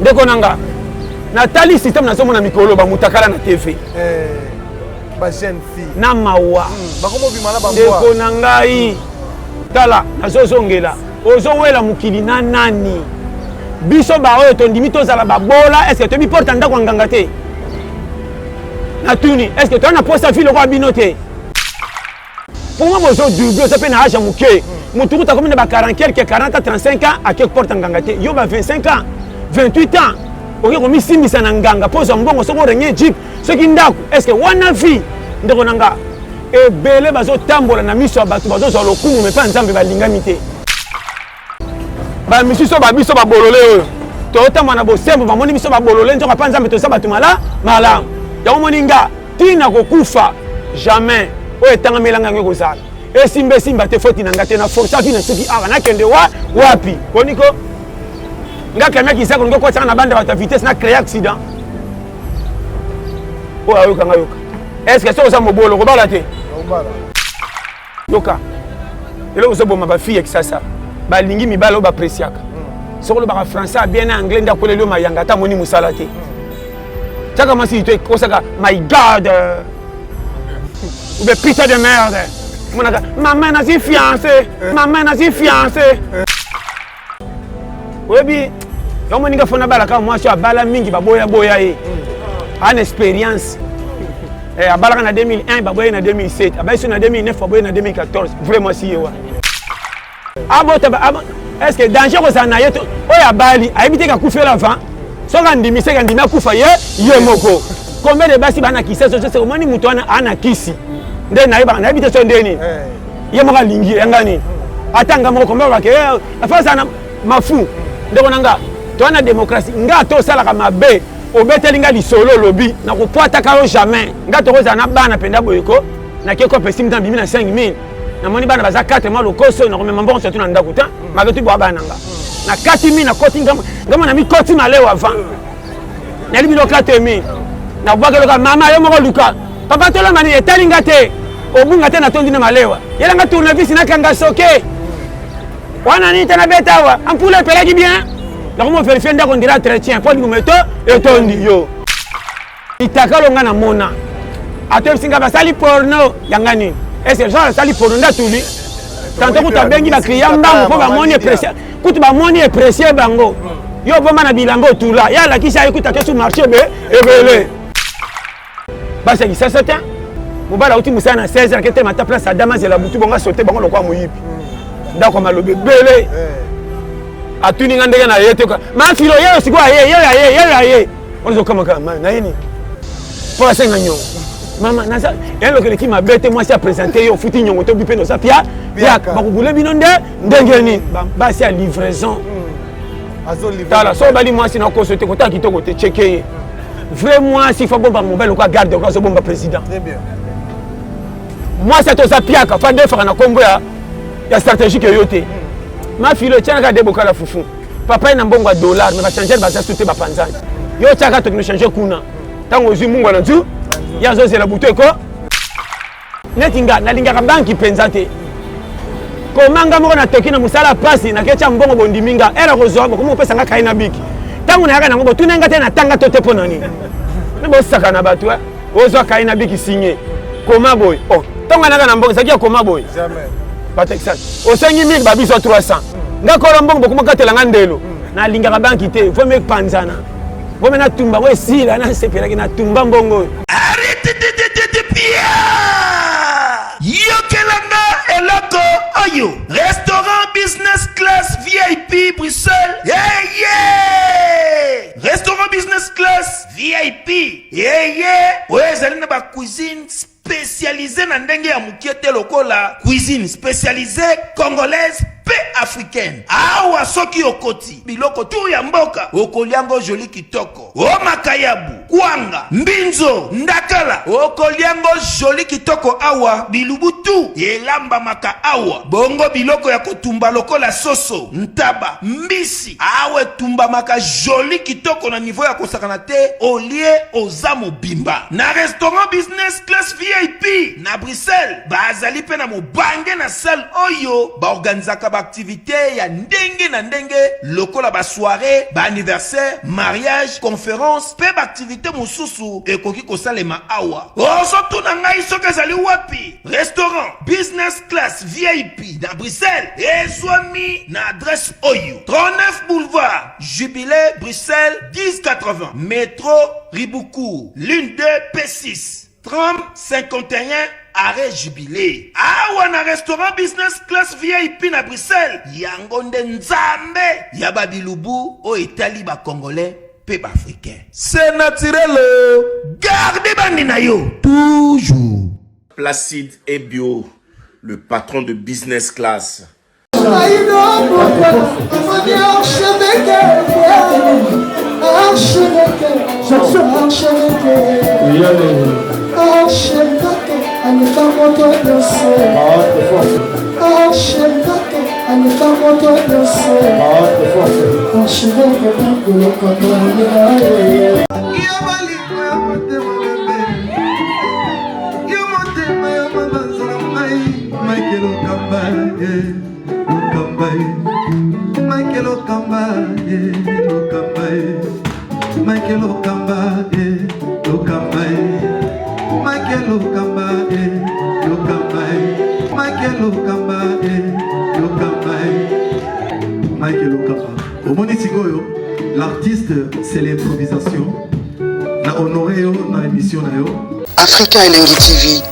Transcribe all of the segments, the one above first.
ndeko nanga natali système na somona mikolo ba mutakala na TV ba jeune fille na mawa bakomo bimala ba ndeko nangai tala nazozongela ozowela mukili na nani biso ba oyo tondimi tozala babola est-ce que tobi porte ndako nganga te natuni est-ce que tona posta filo kwa bino te pour moi bozo double ça peut na âge muke mutuku ta commune ba 40 quelque 40 35 ans à quelque porte nganga te yo ba 25 ans 28 ans oke ko misimisa na nganga pozo mbongo soko renye jeep soki ndako est-ce que wana vie ndeko nanga ebele bazo tambola na miso ya bato bazo zolo kumu me pa nzambe balingami te ba misuso ba biso ba bolole oyo to tamana bo sembo ba moni biso ba bolole nzoka pa nzambe to sa bato mala ya moninga tina kokufa jamais o etanga melanga ngeko sala esimbe simba te foti nanga te na force afi na soki awa na kende wapi koniko nga kamia kisako ngoko tsaka na bande ba vitesse na créer accident o ayoka ngayoka est-ce que ça osa mobolo ko bala te yoka eloko so boma ba fille eksasa ba lingi mibalo ba presiaka soko ba français bien anglais ndako lelo mayanga ta moni musala te Tchaka masi tu kosaka my god ou be putain de merde monaka maman na si fiancé webi yo moninga fona bala ka moi so abala mingi baboya an expérience abala na 2001 baboya na 2007 abayiso na 2009 baboya na 2014 vraiment si yewa abota est-ce que danger ko sana yeto oya bali ayibite ka kufela avant soka ndimi seka ndimi akufa ye moko combien de basi bana kisa so se omoni muto ana kisi nde na yeba na yebite so ndeni ye moko lingi ngani atanga moko combien ba ke afasa na mafu ndeko nanga to na démocratie nga to sala ka mabe obeteli nga lisolo lobi na ko poata ka jamais nga to koza na bana penda boyeko na ke ko pesi mtan bimi na 5000 na moni bana baza 4 mois lokoso na ko même bon surtout na ndakuta magetu bo bana nga na 4000 na koti ngama na mi koti malewa avant na libi lo 4000 na bwa ke mama yo moko luka papa to la mani etali ngate obunga te na tondi na malewa yela nga tournevis na kanga soke wana ni tana betawa ampule pelaki bien na komo vérifier ndako ndira entretien pour du meto etondi yo itakalo nga na mona ato singa basali porno yangani est-ce que ça sali porno ndatuli tanto kutabengi ba client mbango po ba moni pressé kutu ba moni pressé bango yo voma na bilango tula ya la kisha ikuta ke sur marché be ebele basa ki ça c'était mobala uti musana 16h ke te mata place à Damas et la butu bonga sauter bango lokwa muyipi ndako malobe bele atuni ngandega na yete ka ma filo yero sikwa ye on kama kama na yini pour la senga nyo mama nasa yelo ke ki mabete moi si présenter yo futi nyongo to bipe no sa pia bakubule bino ndengeni basi a livraison tala so bali moi si na ko sauter kota kitoko te checker vraiment si faut bomba mobile ko garde ko so bomba président très bien moi c'est to sa pia ka fa de fa na kombo ya stratégique yote ma filo tchanga de bokala fufu papa ina mbongo ya dollar mais ba changer ba sauter ba panzani yo tchaka to changer kuna tango zi mungu na nzu ya zo zela buto ko netinga na linga banki penzate ko manga moko na toki na musala pasi na kecha mbongo bondiminga era ko zo ko mo pesa nga kaina biki tango na yaka na ngo tunenga te na tanga tote ponani ne bo saka na batu ozo kaina biki signé koma boy oh tango na kana mbongo sakia koma boy jamais pas Texas au 5000 babiso 300 ngakolo mbongo boko mokatela ngandelo na linga banki te faut me panzana faut me na tumba we sila na sepela na tumba mbongo arrête de pia yokelanga eloko oyo restaurant business class VIP Bruxelles restaurant business class VIP ouais zali na ba cuisine spécialisée na ndenge ya mukiete lokola cuisine spécialisée congolaise pe africaine awa soki okoti biloko tu ya mboka okoliango joli kitoko o makayabu kwanga mbinzo ndakala okoliango joli kitoko awa bilubutu elamba maka awa bongo biloko ya kotumba lokola soso ntaba mbisi awe tumba maka joli kitoko na niveau ya kosakana te olie ozamo bimba na restaurant business class VIP na Bruxelles bazali pe na mobange na salle oyo ba organizaka activité ya ndenge na ndenge lokola ba soirée, ba anniversaire, mariage, conférence, pe ba activité mususu ekoki kosalema awa. Ozo tuna ngai soki ezali wapi? Restaurant business class VIP na Bruxelles ezwami na adresse oyo 39 boulevard Jubilé Bruxelles 1080 métro Riboucourt l'une 2 P6 30 51 arrêt Jubilé. Awa na restaurant business class VIP na Bruxelles yango nde nzambe ya babilubu o etali ba congolais pe ba africain. C'est naturel. Gardez bandi na yo toujours. Placide et Bio, le patron de business class. L'artiste, c'est l'improvisation. La honoré dans l'émission. Africa Elengi TV,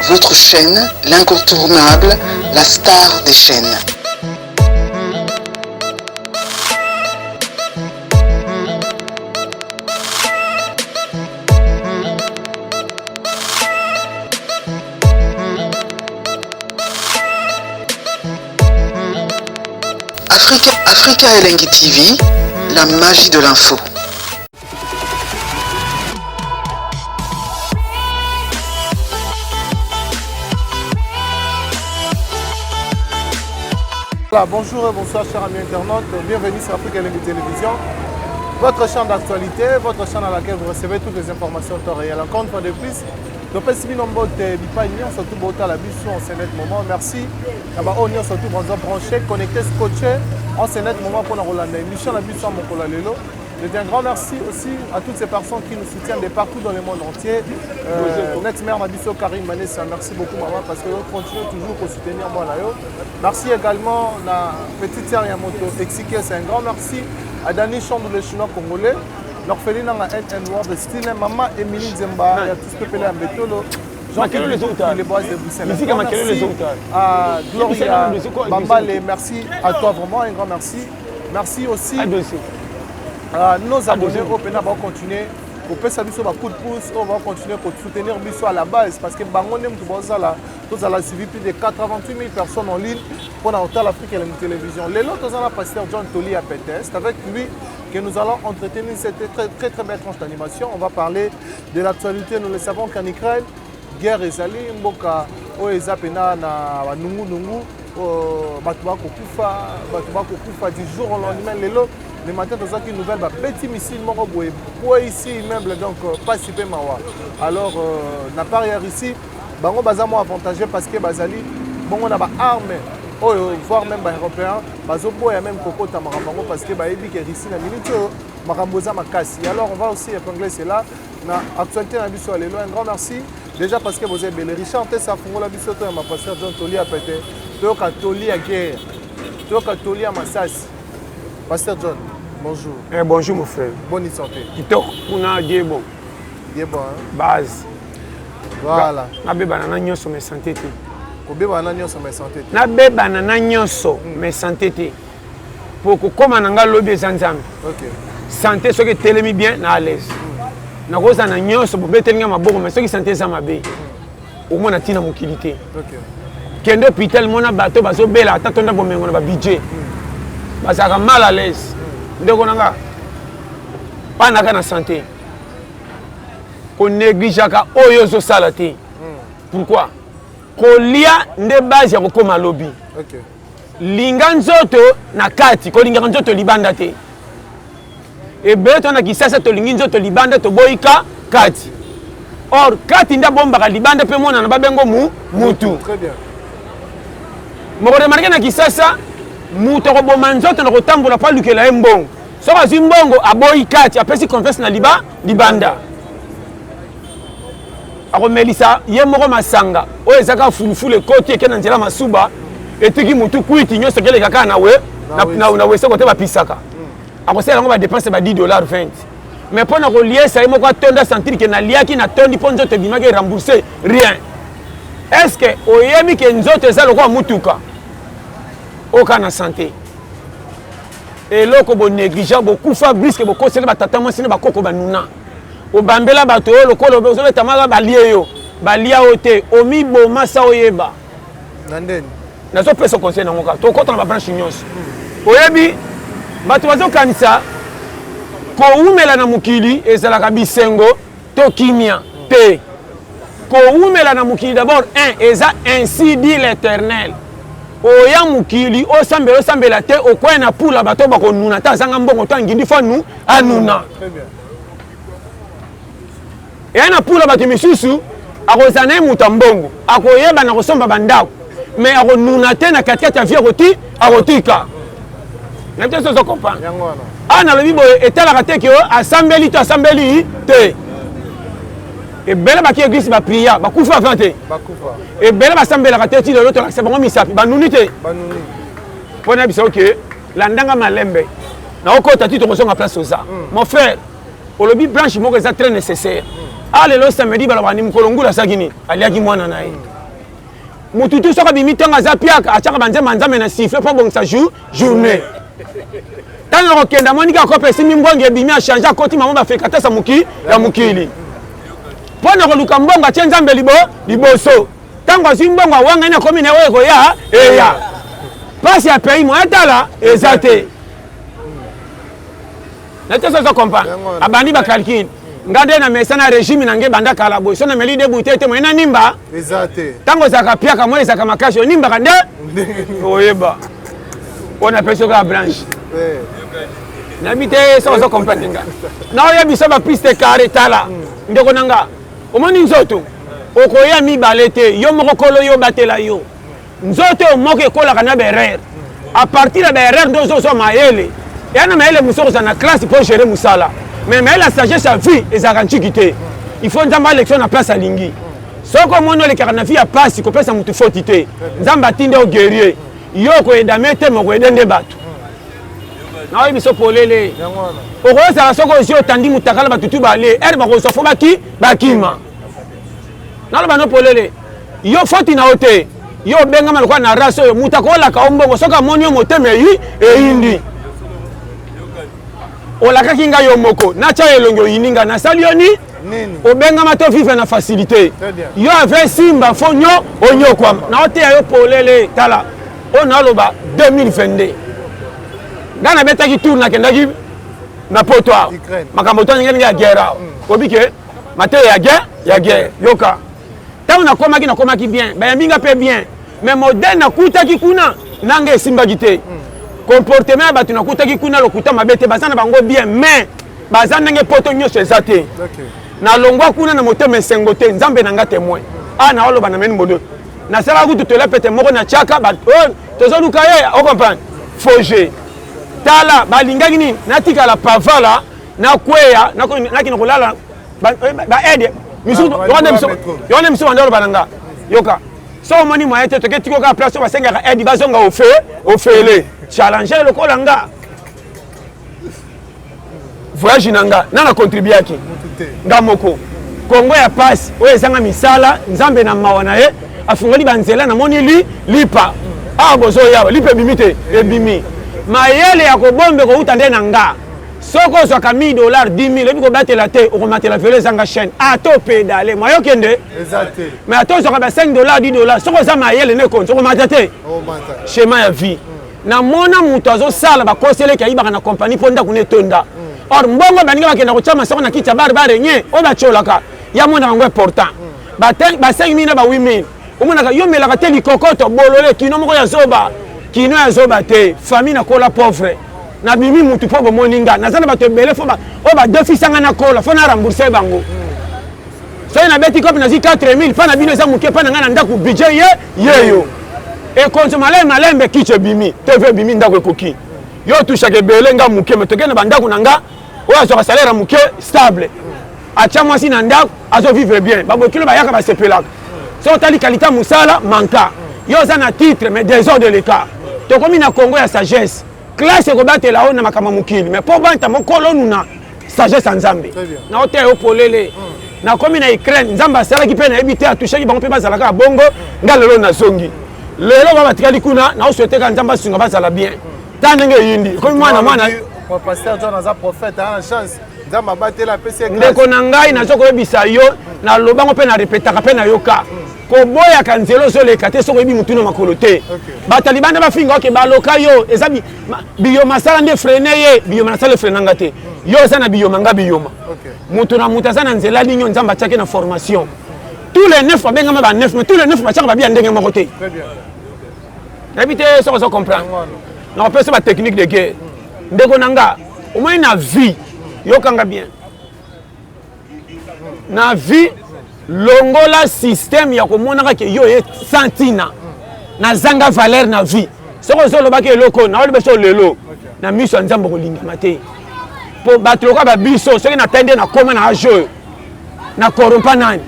votre chaîne, l'incontournable, la star des chaînes. Africa Elengi TV, la magie de l'info. Voilà, bonjour et bonsoir chers amis internautes, bienvenue sur Africa Elengi Télévision, votre chaîne d'actualité, votre chaîne à laquelle vous recevez toutes les informations en temps réel. Encore une fois de plus, donc si vous avez surtout à la bus en ce net moment, merci. On est surtout branché, connecté, scotché, en ce net moment pour la Rolanda. Émission la bus en mon Lelo. Je dis un grand merci aussi à toutes ces personnes qui nous soutiennent de partout dans le monde entier. L'ex-maire Mabiso Karim Manessa, merci beaucoup maman parce que vous continuez toujours à soutenir moi là. Merci également à Petite Sœur Yamoto Exike, c'est un grand merci à Dani Chambre le Chinois Congolais. L'orpheline dans la NN de style maman Émilie Zemba, il y a tout ce que peut aller à Betolo. Jean-Pierre les bois de Bruxelles. Merci à Gloria Bambale, merci à toi vraiment, un grand merci. Merci aussi à nos abonnés au PENA vont continuer. Au PESA Bisso va coup de pouce, on va continuer pour soutenir Bisso à la base parce que Bangonem tout a suivi plus de 88 000 personnes en ligne pour l'Afrique et la télévision. Les autres, on a pasteur John Toli à Pétès. C'est avec lui que nous allons entretenir cette très belle tranche d'animation. On va parler de l'actualité. Nous le savons qu'en Ukraine, guerre ezali mboka oyo eza pena na banungu bato bakokufa du jour au lendemain lelo le matin tozaki une nouvelle petit missile moko boye po ici immeuble donc pas si peu mawa alors na part ici bango baza mo avantagé parce que bazali bongo na ba arme oyo voire même ba européen bazoboya même kokota makambo parce que bayebi que Russie na minute makambo za makasi. Alors on va aussi épingler cela na actualité na biso lelo. Un grand merci déjà parce que vous êtes belle Richard Tessa Fongola biso to ma pasteur John Toli a pété to Toli à guerre to Toli à Massas. Pasteur John, bonjour. Bonjour mon frère. Bonne santé. Kitoko kuna Dieu bon. Dieu bon hein? Base. Voilà. Na beba na nyonso me santé te. Ko beba na nyonso me santé te. Na beba na nyonso me santé te. Pour que comme nanga lobi zanzam. OK. Santé soki telemi bien na à l'aise. Na koza na nyonso bo betelinga maboko mais soki santé za mabe. Au moins na tina mokilité. OK. Kende hôpital mona bato bazo bela ata tonda bomengo na ba budget. Basaka mal à l'aise. Ndeko nanga. Pas na santé. Ko négligeaka oyo zo sala te. Pourquoi? Ko lia nde base ya kokoma lobi. OK. Linga nzoto na kati ko linga nzoto libanda te. Et beto na kisasa to lingi nzoto libanda to boyika kati. Or kati nda bomba ka libanda pe mona na babengo mutu. Très bien. Moko remarquer na kisasa mutu akoboma nzoto na kotambola mpo alukela ye mbongo soki azwi mbongo aboyi kati apesi confiance na libanda akomelisa ye moko masanga oyo ezaka fulufulu ekoti eke na nzela masuba etiki mutu kwiti nyonso ekeleka kaka na wese kote bapisaka akosala yango badepense ba $10 20 mais mpo na koliesa ye moko atonda sentire ke naliaki natondi mpo nzoto ebimaki erembourse rien est ce que oyebi ke nzoto eza lokola mutuka oka na santé eloko bonégligent bokufa briske bokoseli batata mwasi ne bakoko banuna obambela bato oyo lokola ozobetamaka balie yo balia oyo te omiboma sa oyeba nazopesa conseil nango kaka tokota na babranche nyonso oyebi bato bazokanisa kowumela na mokili ezalaka bisengo to kimia te kowumela na mokili d'abord eza ainsi dit l'éternel oya mokili osambela te okwaya na pula bato bakonuna te azanga mbongo to angindi fo anuna eya na pula bato misusu akozala na ye moto ya mbongo akoyeba na kosomba bandako mais akonuna te na katikati ya vie akotika na te sozo comprendre nalobi boye etalaka te ke asambeli to asambeli te ebele baki église bapria bakufa avant te ebele basambelaka te ti lelo tolakisa bango misapi banuni te mpo na biso ke landanga malembe naokota ti tokosonga place oza mon frère olobi branche moko eza très nécessaire lelo samedi balobaka ni mokolo ngulu asaki nini aliaki mwana na ye mutu tu soki abimi ntongo aza piaka atiaka banzemba nzambe na siffle mpo abongisa journée ntango akokenda moniki akope esimi mbongo ebimi achange akoti mamo bafekatasa ya mokili mpo na koluka mbongo atie nzambe liboso ntango azwi mbongo awangani akomi na oyo ekoya eya mpasi ya pays mo atala eza te na te sozo comprendre abandi bakalkile nga nde na mesa na régime na nge banda kala boye so na meli de bute te moyena nimba ntango ezalaka piaka mo ezalaka makasi onimbaka nde oyeba on appelle ça la branche nabite so so comprendre nga na oyebi so ba piste carré tala ndeko nanga omoni nzoto okoya mibale te yo moko kolo yo batela yo nzoto moko ekolaka na berere à partir de berere ndo zo mayele yana mayele musoko na classe pour gérer musala mais la sagesse à vie ezalaka ntiki te il faut nzamba élection na place alingi soko mono lekaka na vie ya pasi kopesa mutu foti te nzamba atinde o guerrier yo koyedame te moko edende bato naoyebi so polele okozala soko osi otandi mutakala batutu bale ere bakozwa fo bakima naloba no polele yo foti na yo te yo obengama lokola na race oyo mutu akolaka o mbongo soki amoni yo motema eyindi olakaki ngai yo moko natya elongi oyininga nasali yo nini obengama to vivre na facilité yo ave simba fo onyokwama naoteya yo polele tala oyo naoloba 2022 nga nabetaki tour nakendaki na potoire makambo to ndenge ya guerre obi ke mateyo ya guerre yoka ntango nakomaki bien bayambinga mpe bien mais modele nakutaki kuna nanga esimbaki te comportement ya bato nakutaki kuna lokuta mabe te baza na bango bien mais baza ndenge poto nyonso eza te nalongwa kuna na motema esengo te nzambe na nga témoin naoloba na meni modo nasalaka kutu tola pete moko na tiaka tozoluka ye okomprendre foge tala balingaki nini natikala pavala nakweya nakina kolala baede yone misu banda oloba na nga yoka so omoni moye te toke tikoka place oyo basengaka edi bazonga ofele challenge lokola nga voyage na nga nana contribuaki nga moko kongo ya pasi oyo ezanga misala nzambe na mawa na ye afungoli banzela namoni lipa bozoyawa lipa ebimi te ebimi mayele ya kobombe kouta nde na nga soko ozwaka $1000 10 000 ebi kobatela te okomatela velo ezanga chaîne ato pedale mwayokende mais ato ozwaka ba $5 $10 soko oza mayele ne konti okomata te schéma ya vie namona moto azosala bakoseleki ayibaka na kompani mpo ndako netonda or mbongo baninga bakenda kotyama soko na kiti ya bare nye oyo batyolaka ya monaka yango important ba 5 000 na ba 8 000 omonaka yo melaka te likokoto bolole kino moko ya zoba te famille nakola pauvre na bimi mutu po bomoni nga naza na bato ebele fo oyo badefisanga na kola fo na rembourse bango soki nabeti kopi nazwi 4 000 mpa na bino eza moke mpa na ngai na ndako budget yeyo et konzo malembe kiche bimi TV bimi ndako ekoki yo touchake belenga muke metokene bandako nanga oyo azoka salaire muke stable atia mwasi na ndako azo vivre bien babokilo bayaka basepelaka so tali qualité musala manka yo za na titre mais désordre de l'écart tokomi na Congo ya sagesse classe ekobatela o na makama mukili mais po banta mokolo nuna sagesse nzambe na hotel opolele na komi na Ukraine nzamba asalaki pe na ebité atouchaki bango pe bazalaka bongo ngalelo na zongi lelo baba tikali kuna na osouhaiter ka nzamba sunga bazala bien tanenge yindi komi mwana pasteur John aza prophète a la chance nzamba batela pese ndeko na ngai nazo koyebisa yo na lobango pe na répétaka pe na yoka koboya kanzelo zoleka te soko yebi mutuno makolo te batalibanda bafinga oke baloka yo eza biyoma sala nde freine ye biyoma na sala frenanga te yo eza na biyoma nga biyoma mutu na mutu aza na nzela ninyo nzamba atiaki na formation tous les 9 babengama ba 9 mais tous les 9 batiaka babia ndenge moko te nayebi te soko ozo comprendre na kopesa batechnique de guerre ndeko na nga omoi na vie yokanga bien na vie longola système ya komonaka ke yo ye santina na zanga valeur na vie soko ozolobaki eloko na olobi so lelo na miso ya nzambe kolingama te po bato loka babiso soki natande na koma na age oyo na korompa nani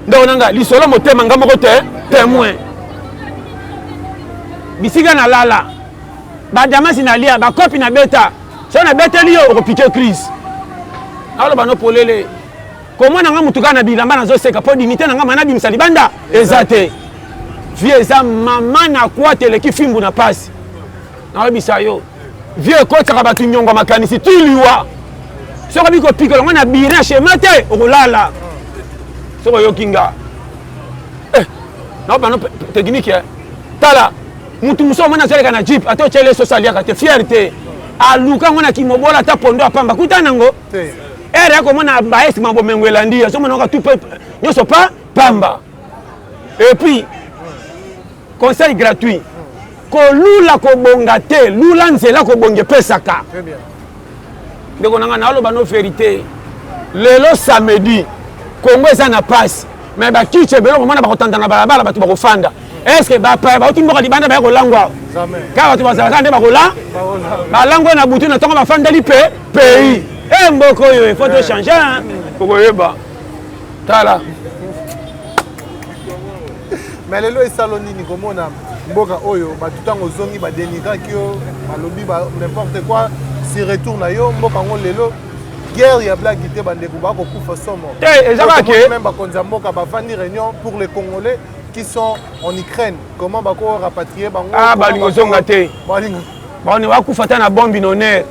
ndeko nanga lisolo motema nga moko te témoin bisika na lala badamasi na lia bakopi na beta so na beteli yo okopike crise aloba no polele comment nanga mutuka na bilamba nazoseka po dignité nanga mana bimisa libanda eza te vie eza mama na kwatele ki fimbu na pasi nayebisa yo vie ekotaka bato nyongo makanisi tiliwa soko biko pika longo na bire shema te okolala soko yokinga na bano technique tala mutu muso mwana zoleka na jeep ato chele so saliaka te fierté aluka ngona kimobola ta pondo apamba kutanango ere yako mwana baesi mambo mengwelandi ya somo noka tupe nyoso pa pamba et puis conseil gratuit ko lula ko bonga te lula nzela ko bonge pesaka très bien ndeko nanga na loba no vérité lelo samedi Congo eza na passe mais ba kiche belo mwana ba kotanda na balabala batu ba kofanda est-ce que ba pa ba otimboka libanda ba ko langwa jamais ka batu bazala nde ba kola ba langwa na butu na tonga ba fandali pays mboko yo il faut te changer hein pour yeba tala mais lelo esaloni ni komona mboka oyo batutango zongi ba dénigraki yo balobi ba n'importe quoi si retourne yo mboka ngo lelo guerre ya blague te bandeko ba kokufa somo ezaka même ba konza mboka ba vandi réunion pour les Congolais qui sont en Ukraine comment ba ko rapatrier bango balingo zonga te balingo bani wakufa ta na bombe nonaire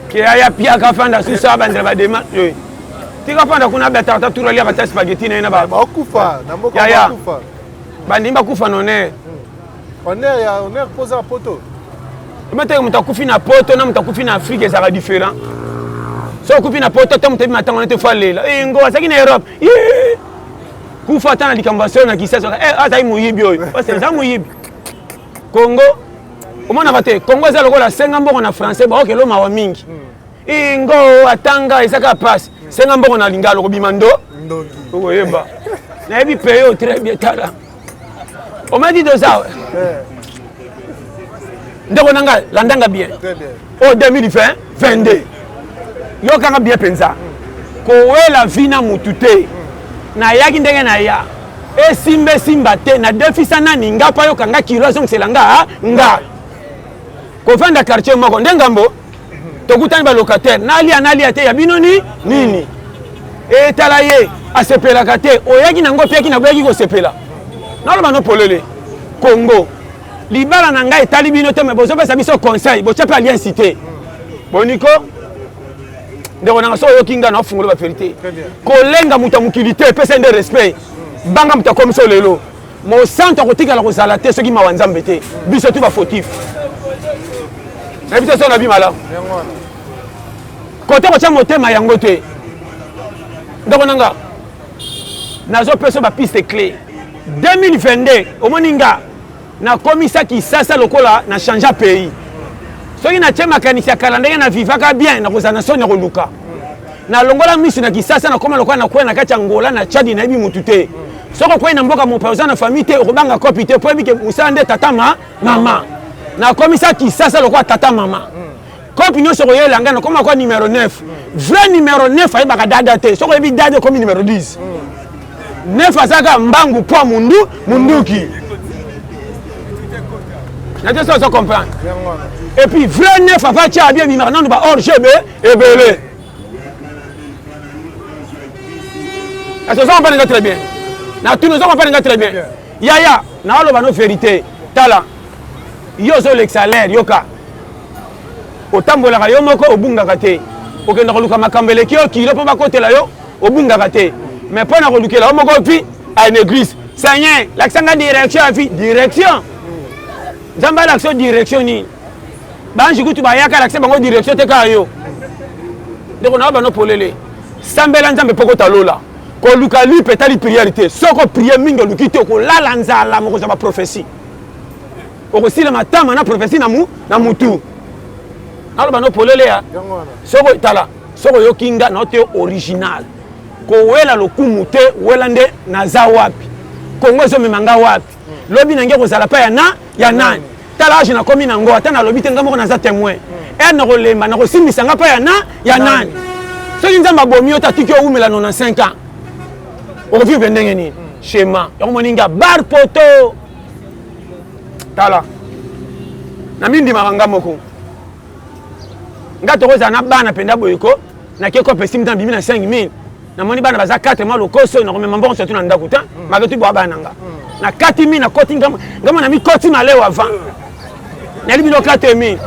qui a pia kafanda sisa bandela ba dema tika fanda kuna beta ta turo lia bata spaghetti na ba kufa na mboka ba kufa bandimba kufa nonaire honneur posa poto mete mutakufi na poto na mutakufi na Afrique ça va différent so kufi na poto ta mutabi matango na te falela ngo asaki na Europe kufa ta na likambasio na kisasa ata muyibi oyo parce que muyibi Congo omona bate Congo za lokola senga mboko na français ba okelo mawa mingi ngo atanga isaka passe senga mboko na lingalo ko bimando okoyeba na ebi peyo très bien tala on m'a dit de ça ndeko nanga landanga bien au 2022 yo kanga bien penza ko wela vina mutute na yaki ndenge na ya esimbe simba te na defisa nani ngapa yo kanga kilo zong selanga nga ko vanda quartier moko ndengambo tokutani ba locataire nalia te ya bino nini etala ye asepelaka te oyaki nango pe yaki na boyaki ko sepela naloba no polele Congo libala na ngai etali bino te me bozo pesa biso conseil bocha pe alliance te boniko ndeko nanga so yokinga na fungola ba vérité kolenga muta mukilité pesa nde respect banga muta komiso lelo mo santo kotika la kozala te soki mawanzambe te biso tu ba fautif na biso so na bimala kote kocha motema yango te ndeko nanga nazo peso ba piste clé 2022 omoninga na komisa kisasa lokola na changer pays soki na tia makanisi ya kala ndenge na vivaka bien na kozana soni koluka na longola misu na kisasa na koma lokola na kwena kati ya Angola na Chad na yebi mutu te soko kwa ina mboka mopaza na famille te okobanga kopi te po ebike musande tata mama na komisa kisasa lokwa tata mama kopi nyonso koyela ngana koma kwa numéro 9 vrai numéro 9 ayebaka dada te soko yebi dada komi numéro 10 9 azaka mbangu po munduki na te so comprendre et puis vrai 9 ava tia bien bimaka nanu ba hors jeu ebele est-ce que ça on parle très bien na tout nous on parle très bien yaya na aloba no vérité tala yo zo l'exalaire yoka otambolaka yo moko obungaka te okenda koluka makambo eleki yo kilo mpo bakotela yo obungaka te mais mpo na kolukela yo moko pi a une église seigneur lakisanga direction ya vie direction nzambe alakisa direction nini banji kutu bayaka alakisa bango direction te kaka yo ndeko na yo bano polele sambela nzambe mpo kotalola koluka li pe tali prière te soko prière mingi oluki te okolala nzala mokozwa baprophétie okosila matama na prophétie na mutu aloba no polele ya soko tala soko yokinga na te original kowela lokumu te wela nde naza wapi kongo ezomemanga wapi lobi nange kozala pa ya nani tala age nakomi nango ata nalobi te nga moko naza témoin nakolemba nakosimbisanga pa ya nani soki nzambe abomi yo tatiki owumela 95 ans okofivre ndenge nini shema yakomoninga bar poto tala na mindimaka nga moko nga tokozala na bana penda boyeko nake kopesi mta bimi na 5000 namoni bana baza 4 mois lokoso nakomema mbongo surtout na ndako ta maketu bwa bana nga na 4000 na koti ngama na mikoti malewa avant nali bino 4000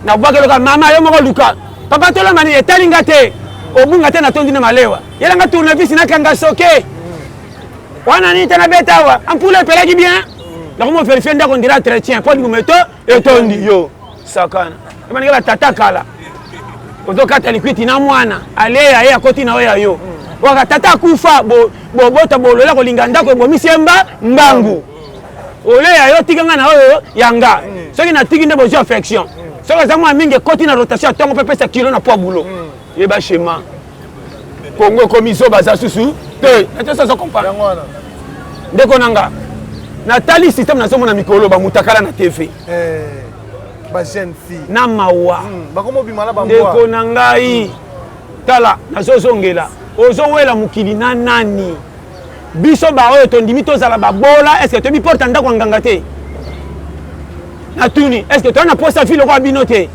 na bwakeloka mama yo moko luka papa tola mani etali nga te obunga te na tondi na malewa yela nga tournevis na kanga soke wana ni tena betawa ampule pelaki bien nakomo vérifier ndako ndira entretien po ndikumeto etondi yo sakana emanike batata kala ozokata likwiti na mwana aleya ye akoti na oyo yo waka tata akufa bobota bolola kolinga ndako ebomisi mbangu oleya yo tikanga na oyo yanga soki natiki nde bozwi affection soki aza mwa mingi ekoti na rotation atongo mpe pesa kilo na poa bulo yeba shema kongo ekomi zo baza susu te nate soso comprendre ndeko nanga natali système nazomona mikolo bamutakala na tv ba jeune fille na mawa bakomo bimala ba ndeko na ngai tala nazozongela ozowela mokili na nani biso ba oyo tondimi tozala babola est-ce que tobi porta ndako nganga te natuni est-ce que tona posa fille kwa bino te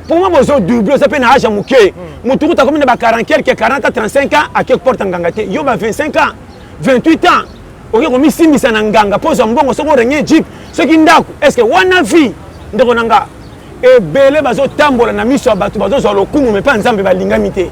pour moi bozo double ça pe na age muke mutuku ta komine ba 40 quelque 40 à 35 ans à quelque porte nganga te yo ba 25 ans 28 ans oke komi simbisa na nganga poza mbongo soko renye jeep soki ndako est-ce que wana vie ndeko nanga ebele bazotambola na miso ya bato bazozwa lokumu me pa nzambe balingami te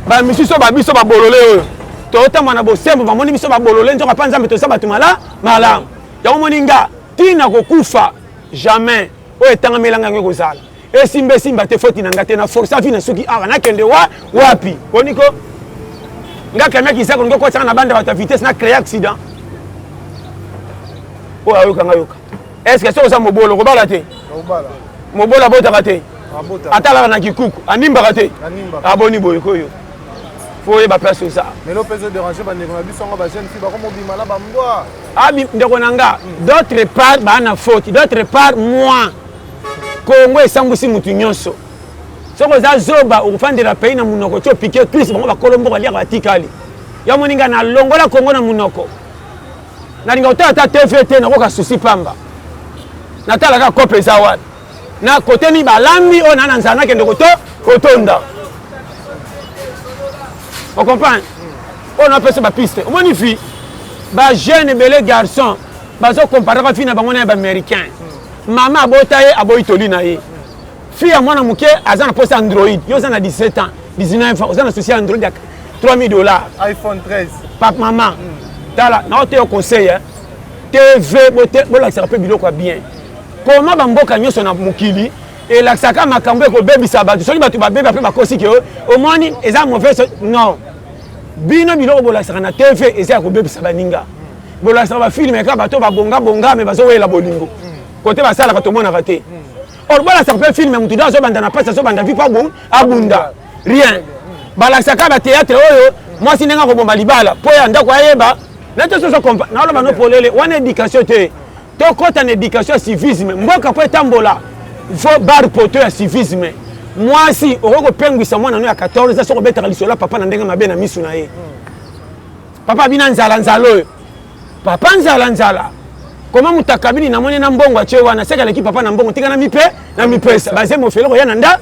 bamisuso babiso babolole oyo totambola na bosembo bamoni biso babolole nzoka pa nzambe toza bato malamu yango moni nga ntina kokufa jamais oyo etangamelanga yango ekozala esimba te foti na nga te na forsa vi na soki awa nakende wapi koniko nga kamiaki isako ningo kotisaka na banda bato ya vitesse na créer accident oyo ayokanga yoka est ce que soki oza mobolo kobala te mobolo abotaka te atalaka na kikuku animbaka te aboni boye koyo fo oyeba place oza melo mpenza déranger bandeko na biso yango bajeune fille bakomobima na bambwa ndeko na nga d'autre part baa na faute d'autre part moi kongo esambwisi mutu nyonso soki oza zoba okofandela pays na munoko ti opike krist bango bakolo mboka liaka batikali ya moninga nalongola kongo na munoko nalinga kotala ta tv te nakoka susi pamba natalaka kope eza wapi na kote ni balambi oyo na nzala nakende kotonda ocomprendre oyo napesa bapiste omoni fi bajeune ebele garçon bazokomparaka fi na bango na ya baaméricain mama abota ye aboyi toli na ye fi ya mwana moke aza na posa android yo oza na 17 ans 19 ans oza na souci android ya $3000 iPhone 13 pape mama tala na oteyo conseil tv bolakisaka mpe biloko ya bien poma bamboka nyonso na mokili elakisaka makambo ekobebisa bato soki bato babebi ape bakosi ke omoni eza mauvaise non bino biloko bolakisaka na tv eza ya kobebisa baninga bolakisaka bafilme kaka bato babongabonga me bazowela bolingo kote basalaka tomonaka te or bolakisaka mpe filme motu da azobanda na pasi azobanda vi mpo abunda rien balakisaka bateatre oyo mwasi ndenge akobomba libala mpo ya ndako ayeba Nete so comprendre. Na oloba no polele wana éducation te. To kota na éducation civisme. Mboka po etambola. Faut bar poto ya civisme. Moi si oko pengwisa mwana no ya 14 so ko betaka lisola papa na ndenga mabe na misu na ye. Papa bina nzala nzalo. Papa nzala. Comment mutakabili na moni na mbongo ache wana seka leki papa na mbongo tika na mipesa baze mo felo ya nanda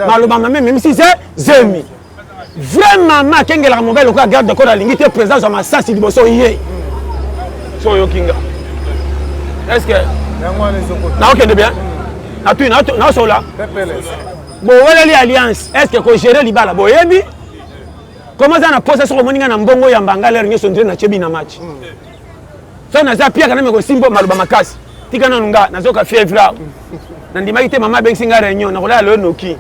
maloba mame même si c'est zemi vraiment ma kengela mobile ko garde ko la lingite présence ma sasi liboso yé so yokinga est-ce que na ok de bien na tu na so là bon wala li alliance est-ce que ko gérer libala boyebi comment ça na poser sur moninga na mbongo ya mbangala nyoso ndre na chebi na match so naza pia kana meko simbo maluba makasi tika na nunga nazoka fievra na ndimaki te mama bensinga réunion na kola lo noki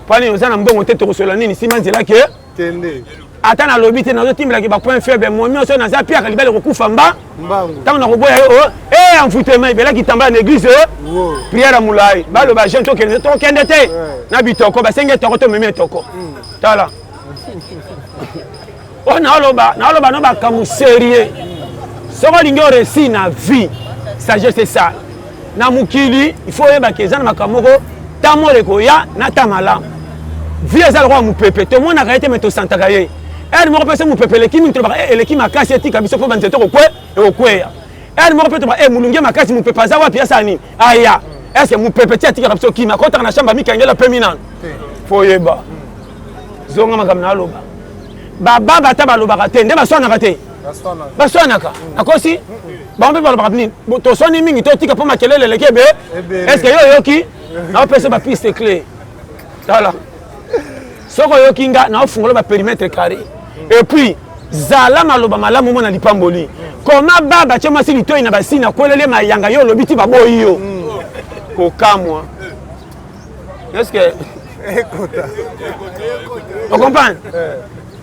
pani ozana mbongo te to kosola nini sima nzela ke tende ata na lobi te nazo timbela ke ba point faible momi so naza pia kalibale ko kufa mbangu tango na koboya enfutema ibela kitamba na église prière mulai balo ba jeune to kende te na bitoko ba senge toko to meme toko tala na oloba no ba kamu sérieux soko lingi réussi na vie sagesse c'est ça na mukili il faut yeba ke zana makamoko tamole ko ya na tamala vie za roi mupepe to mona ka ete meto santaka ye mo pese mupepe le kimi to ba ele kimi akasi etika biso po banzeto ko kwe e okweya mo pepe to ba mulungi makasi mupepe za wapi asani aya est-ce que mupepe ti etika biso kimi akota na shamba mikangela peminan faut yeba zonga makamna aloba baba bata baloba te nde basona ka te baswanaka akosi bambe balobaka nini toswani mingi totika mpo makelele lekebe est-ce que yo yoki naopesa bapiste clé tala soko yoki nga naofungola baperimetre carré et puis zala maloba malamu mona lipamboli koma baba tie mwasi litoi na basini akwelele mayanga yo olobi ti baboyi yo kokamwa est-ce que on comprend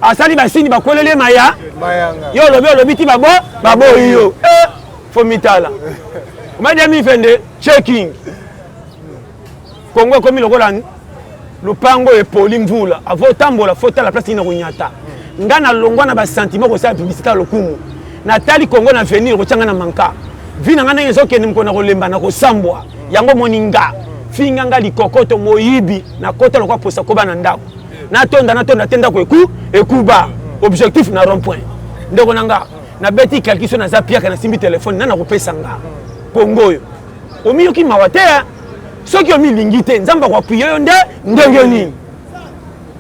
asali basini bakwelele maya yo lobi ti babo yo fo mitala madame fende checking Kongo komi lokola lupango e poli mvula avo tambola fota la place ina kunyata ngana longwa na ba sentiment ko sa publicité lokumu natali Kongo na venir ko changa na manka vina ngana yezo ke nimkona ko lemba na ko sambwa yango moninga finga ngali kokoto moyibi na kota lokwa posa ko bana ndako na tonda tenda ko ekuba objectif na rond point ndeko nanga na beti calculation na zapia kana simbi téléphone na ko pesa nga Kongo yo omiyoki mawatea soki omi lingite nzamba kwa puyo nde ndengeni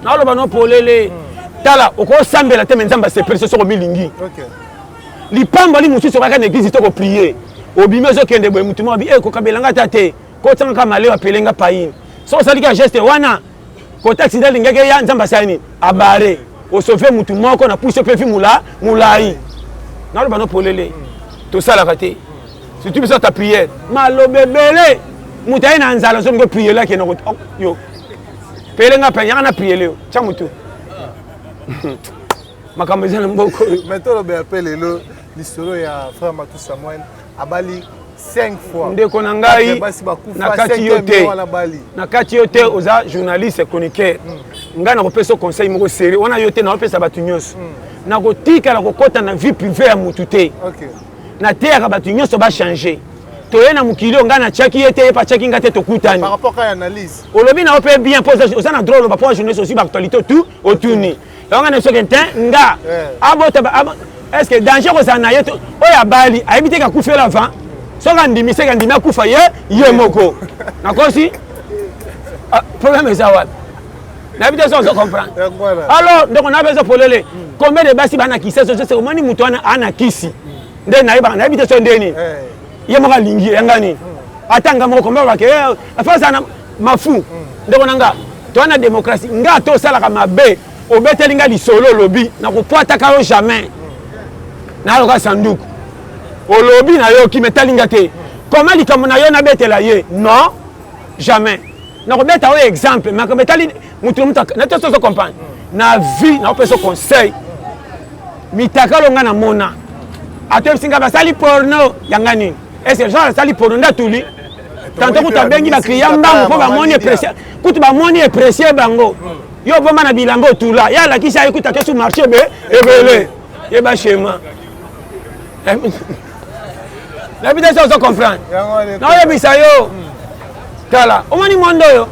na loba no polele tala oko sambela te nzamba se presso soko milingi okay lipamba li mususu kaka na église to ko prier obimezo kende boy mutuma bi ko kabelanga tate ko tsanga kama leo apelenga pain so salika geste wana ko taxi dali ngeke ya nzamba sani abare o sauver mutu moko na pousse pe fi mulai na loba no polele to sala kate si tu besoin ta prière malobebele mutaye na nzala so ngo prier la ke no yo pelenga pe yana prier leo cha mutu makamezana mboko maintenant be appelle le l'histoire ya frère Matou Samuel abali 5 fois ndeko na ngai na kati yote oza journaliste chroniqueur ngai na kopesa conseil moko sérieux wana yote na kopesa batu nyonso na kotika la kokota na vie privée ya mutu te okay na terre batu nyonso ba changer toye na mukili ngai na chaki ete pa chaki ngate to kutani par rapport à l'analyse olobi na opé bien pose oza na drôle ba pour journaliste aussi ba actualité tout autourni donc na soki nga abota est-ce que danger ko sana yeto oya bali ayibite ka kufela avant soka ndimi seka ndimi akufa ye moko nakosi problème est ça wapi na bite so comprendre alors donc on a besoin polele combien de basi bana kisa so c'est omani mutu ana kisi nde na iba na bite so ndeni ye moka lingi yangani atanga moko combien ba ke afasa na mafu ndeko nanga to na démocratie nga to sala ka mabe obeteli nga lisolo lobi na kopwata ka yo jamais na loka sanduku olobi na yo ki metali nga te comment likambo na yo na betela ye non jamais na ko beta o exemple mais ko betali mutu na to so comprendre na vie na peso conseil mitaka longa na mona ato singa basali porno yanga nini est-ce que genre sali porno ndatuli tanto kutabengi ba client mbango po ba moni pressé kutu ba moni pressé bango yo bomba na bilango tula ya la kisha ikuta ke su marché be ebele ye ba schéma L'habitation, on comprend. Non, il y a yo. Tala, on m'a mondo yo.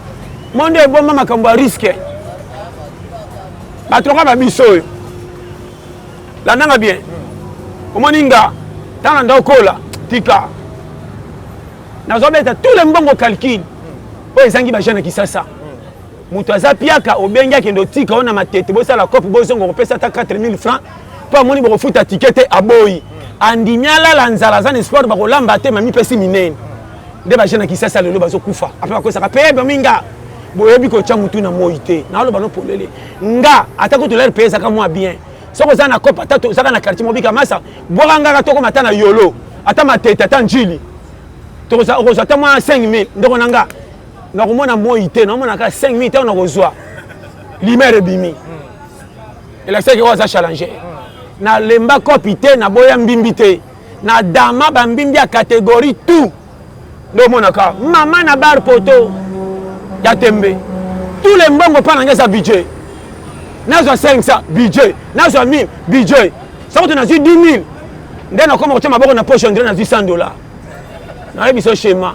Mondo est bon, maman, comme risque. Bah, tu vas biso. La nanga bien. On m'a dit, dans le cola, tika. Nous avons tous les bons calculs. Oh, ils ont dit, bah, qui ça. Mutu azapiaka obenga kendo tika ona matete bosa la coupe bosa ngo pesa ta 4000 francs pa moni bo futa ticket aboyi andinyala la nzala za sport ba kolamba te mami pesi minene nde ba jena kisasa lelo bazo kufa apa ko saka pebe minga boyebi ko cha mutu na moite na lo bano polele nga atako to l'air pesa ka moi bien soko za na coupe atato saka na quartier mobika masa bwanga ka toko matana yolo ata matete ata njili to za ko ata moi 5000 ndoko nanga na komona moite na mona ka 5000 te on kozwa limere bimi election ki oza challenger na lemba kopite na boya mbimbite na dama ba mbimbi ya catégorie tout ndo mona ka mama na bar poto ya tembe tous les mbongo pa na ngeza budget nazo 500 budget nazo 1000 budget ça on a dit 10000 ndena koma kocha maboko na poche on dirait na $100 na biso schéma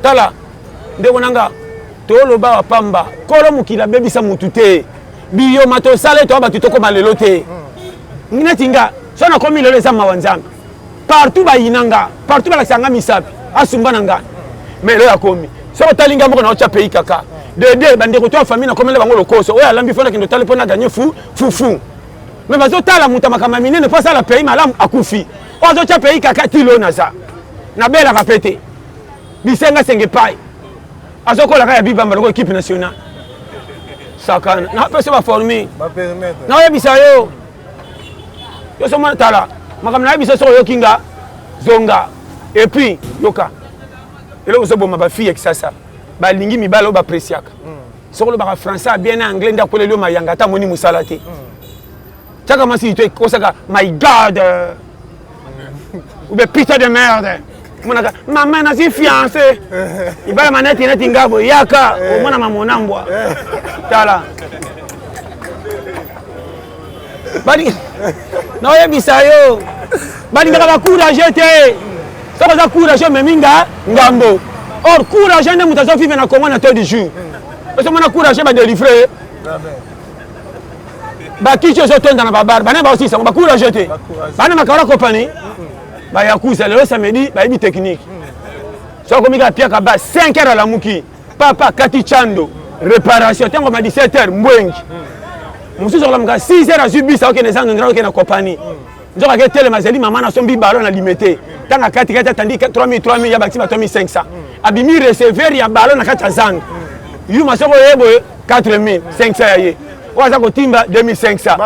tala ndeko nanga toloba wa pamba kolo mukila bebisa mutu te biyo mato sale to abatu toko malelo te ngineti nga sona komi lelo za mawanzambe partout ba yinanga partout ba sanga misapi asumba nanga mais lo yakomi so talinga moko na ocha pays kaka de bandeko to famille na komela bango lokoso oya lambi fona kindo tale pona gagner fou mais bazo tala muta makama minene pas ça la pays malam akufi ozo cha pays kaka tilo na za na bela kapete bisenga senge pai azokola kaya bibamba loko équipe nationale sakana na pesa ba former ba permettre na yebisa yo so mona tala makam na yebisa so yo kinga zonga et puis yoka eloko so boma ba fille kisasa ba lingi mibalo ba presiaka soko lo ba français bien anglais nda kolelo mayanga ta moni musala te chaka masi to kosaka my god ou be putain de merde monaka maman na si fiancé ibala maneti neti ngabo yaka omona mamona mbwa tala bali na yebisa yo bali ngaka ba courage te soko za courage meminga ngambo or courage ne mutazo vivre na Congo na tout du jour parce que mona courage ba délivrer ba kicho zo tonda na babar bana ba aussi ça ba courage te bana makara compagnie ba yakuza le samedi ba ibi technique so ko mika pia ka ba 5 heures à la muki papa kati chando réparation tango ma 17 heures mbwengi mususu la mga 6 heures à subisa ok les angra ok na compagnie nzoka ke tele mazeli mama na sombi ballon na limité tanga kati tandi 3000 ya bakti ba 3500 abimi recevoir ya ballon na kati zang yu masoko yebo 4500 ya ye waza ko timba 2500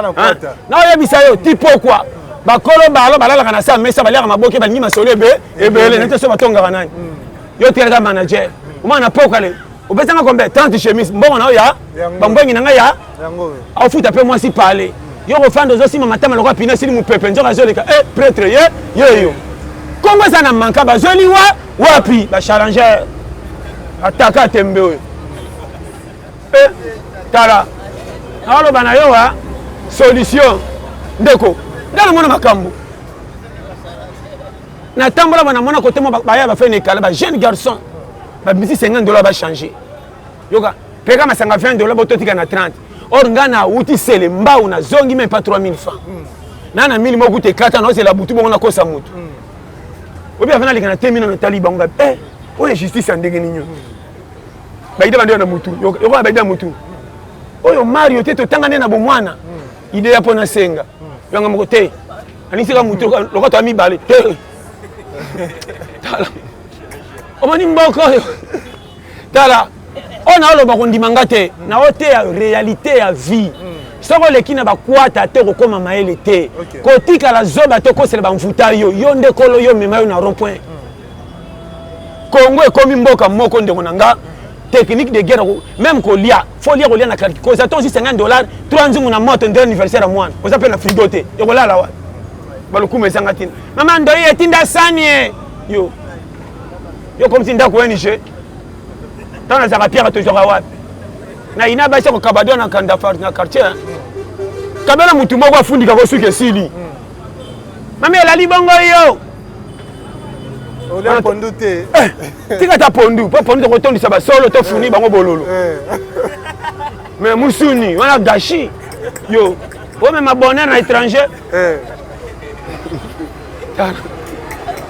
na yebisa yo tipo quoi bakolo balo balala kana sa mesa balaka maboke balingi masolo ebele nete so batonga kanani yo tiraka manager umana pokale obetanga kombe 30 chemise mbongo na ya bambwengi nanga ya au futa pe moi si parler yo ko fando zo sima matama lokwa pina sili mupepe njoka zoleka prêtre yo kongo sana manka bazoli wapi ba challenger ataka tembe we tala alo bana yo wa solution ndeko ndana mona makambo na tambola bana mona côté mo ba ya ba fait nekala ba jeune garçon ba misi $50 ba changer yoka peka masanga $20 bototika na 30 or ngana uti sele mbau na zongi même pas 3000 francs nana 1000 mo kute kata na osela butu bongo na kosa mutu obi afana likana temino na taliba nga o injustice andenge ninyo ba ide bande na mutu yoko ba ide mutu oyo Mario teto tangane na bomwana ide ya pona senga yanga moko te anisika mutu lokoto amibale tala omani mboko tala ona oloba kondimanga te na ote ya réalité ya vie soko lekina bakwata te kokoma maele te kotika la zoba te kosela bamfuta yo nde kolo yo mema yo na rond point Congo ekomi mboka moko ndeko nanga technique de guerre même kolia folia kolia na carte cause attends $50 3 nzungu na moto ndé anniversaire à moi oza pe na frigo te yokolala wa balukuma esanga tina mama ndo ye tinda sanie yo comme si ndako wenije tana za kapia to joka wapi na ina ba ko kabado na kanda far na quartier kabela mutu moko afundika ko suke sili Mami elali bongo yo. Olia pondu te. Tika ta pondu, pas pondu ko tondi saba solo to funi bango bololo. Mais musuni, wana gashi. Yo, o même abonné na étranger.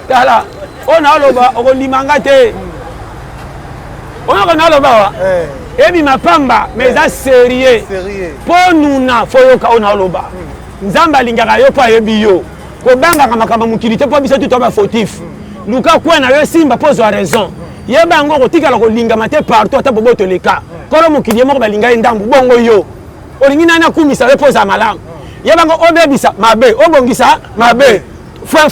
Tala, on a loba, on limanga te. On a loba wa. Ebi mapamba, mais ça sérieux. Pour nous na foyoka on a loba. Nzamba lingaka yo pa yebi yo. Ko banga ka makamba mukilité po biso tout ba fautif. Luka kwa na yo simba pose a raison. Yeba ngo ko tikala ko linga mate partout ata bobo to leka. Kolo mukilié moko balinga ndambu bongo yo. Olingi nana kumisa repose a malamu. Yeba ngo obebisa mabe, obongisa mabe. Fin.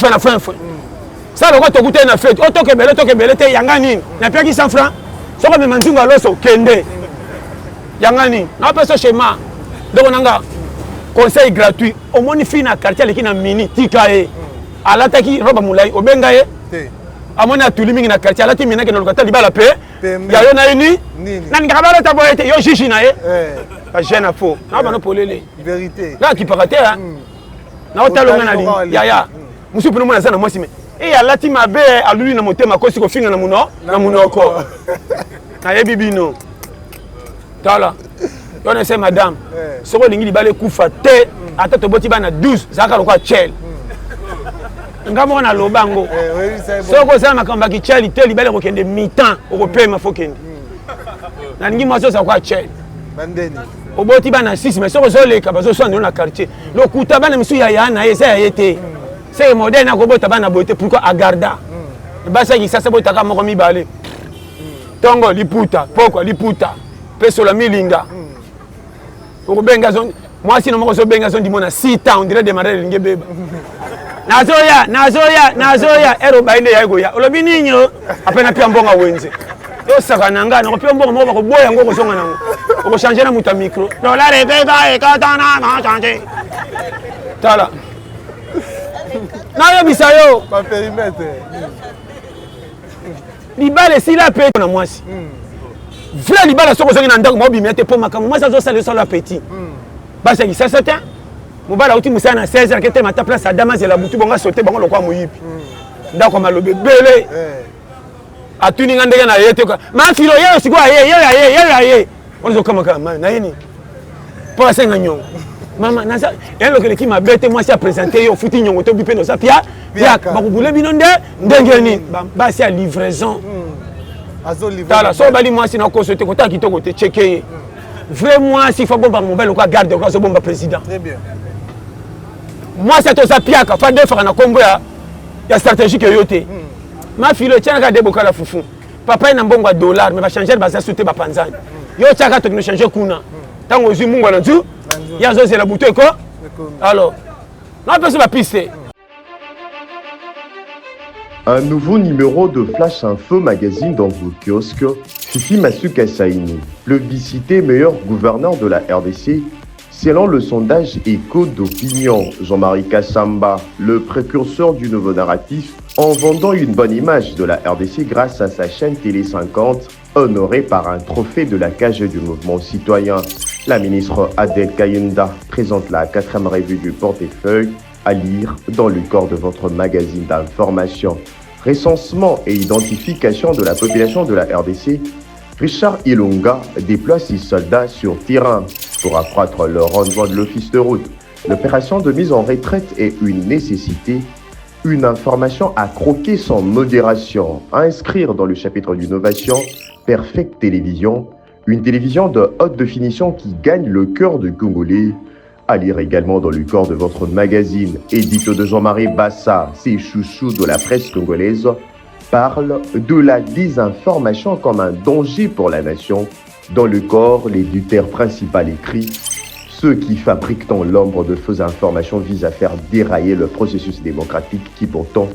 Ça le to goûter na fête. O to kebele te yanga nini. Na piaki 100 francs. Soko me manzunga loso kende. Yanga nini. Na peso schéma. Donc nanga conseil gratuit. Au moni fina quartier leki na mini tika e. Alataki roba mulai obenga e. Amona tulimi na quartier alati mina ke no lokata libala pe. Ya yo na ini. Nani kabalo ta boyete yo shishi na e. Pas jeune à faux. Na bano polele. Vérité. Là qui paraté hein. Na otalonga na li. Ya. Musu puno mona sana mwasi me. Et alati mabe aluli na motema kosi ko finga na munoko. Na yebi bino. Tala. On essaie madame. Soko lingi libale kufa te ata to boti bana 12 zaka lokwa chel. Ngamo na lobango. Soko za makamba ki chel te libale ko kende mi-temps ko pema fokende. Na lingi maso za kwa chel. Bandeni. Oboti bana 6 mais soko zo leka bazo so na quartier. Lokuta bana misu ya na esa ya yete. C'est moderne à Kobota bana beauté pourquoi agarda. Basa qui ça c'est bota ka moko mibale. Tongo liputa, pourquoi liputa. Peso la milinga. Ko benga zone, moi si no moko so benga zone di mona 6 ans on dirait démarrer linge beba. Nazoya ero bainde ya goya. Olobi ninyo apena pia mbonga wenze. Yo saka nanga no pia mbonga moko boya ngoko songa nango. Ko changer na muta micro. Dollar e bega e katana na changer. Tala. Na yebisa yo pa périmètre libala sila pe na mwasi vrai libala soko zongi na ndako mo bimete po makamu mwasi azo sala sala petit basa ki ça temps mobala uti musana na 16h kete mata place à Damas et la butu bonga sauter bango lokwa moyipi ndako malobe bele atuni ngandega na yete ko ma filo yero siko ye on zo kama kama na yini pour la senga nyongo Maman, nasa, elle le qui m'a bête moi c'est présenté au fouti nyongo to bipe no sa pia ba kubule binonde ndengeni ba c'est livraison azo livrer tala so bali moi si na ko sote ko ta kitoko te checker vraiment si faut bomba mobile ko garde ko so bomba président très bien moi c'est to sa pia ka fa de faire na kombo ya stratégique yote ma fille tiens ka de bokala fufu papa ina mbongo dollar mais va changer ba sauter ba panzani yo tiaka to no changer kuna tango zu mungu na tu ya zo c'est la bouteille quoi alors non pas sur la piste. Un nouveau numéro de Flash Info Magazine dans vos kiosques. Fifi Masuka Saini, plébiscité meilleur gouverneur de la RDC, selon le sondage Écho d'opinion. Jean-Marie Kassamba, le précurseur du nouveau narratif, en vendant une bonne image de la RDC grâce à sa chaîne Télé 50, honorée par un trophée de la cage du mouvement citoyen. La ministre Adel Kayunda présente la 4e revue du portefeuille à lire dans le corps de votre magazine d'information. Recensement et identification de la population de la RDC, Richard Ilunga déploie 6 soldats sur terrain pour accroître le rendement de l'office de route. L'opération de mise en retraite est une nécessité, une information à croquer sans modération, à inscrire dans le chapitre d'innovation, Perfect Télévision, une télévision de haute définition qui gagne le cœur de Congolais. À lire également dans le corps de votre magazine, édito de Jean-Marie Bassa, ses chouchous de la presse congolaise, parle de la désinformation comme un danger pour la nation. Dans le corps, l'éditeur principal écrit « Ceux qui fabriquent dans l'ombre de fausses informations visent à faire dérailler le processus démocratique qui pourtant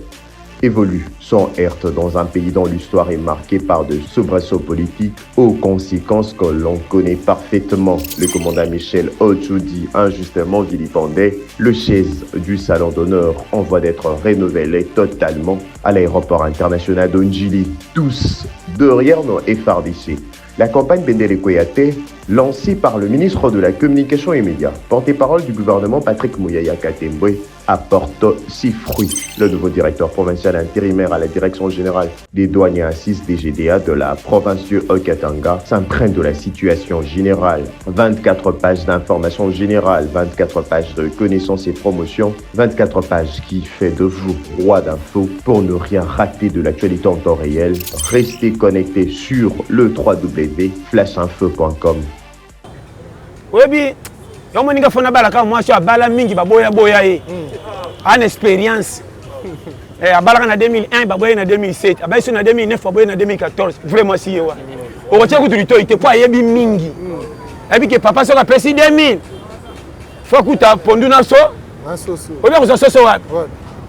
évolue sans heurte dans un pays dont l'histoire est marquée par de soubresauts politiques aux conséquences que l'on connaît parfaitement. Le commandant Michel Ochoudi, injustement vilipendé, le chaise du salon d'honneur en voie d'être renouvelé totalement à l'aéroport international d'Onjili. Tous, derrière nos FRDC. La campagne Bendele Koyate lancé par le ministre de la Communication et Médias, porte-parole du gouvernement Patrick Mouyaya Katembwe, apporte 6 fruits. Le nouveau directeur provincial intérimaire à la direction générale des douanes et assises DGDA de la province du Haut-Katanga s'imprègne de la situation générale. 24 pages d'informations générales, 24 pages de connaissances et promotions, 24 pages qui fait de vous roi d'infos pour ne rien rater de l'actualité en temps réel. Restez connectés sur le www.flashinfo.com. Oui, yo moninga fona bala ka mwasi abala mingi baboya boya ye an expérience abala na 2001 baboya na 2007 abaisi na 2009 baboya na 2014 vraiment si yewa o kotia kuturito ite po ayebi mingi abi ke papa soka pesi 2000 faut kuta pondu na so o bien ko so wa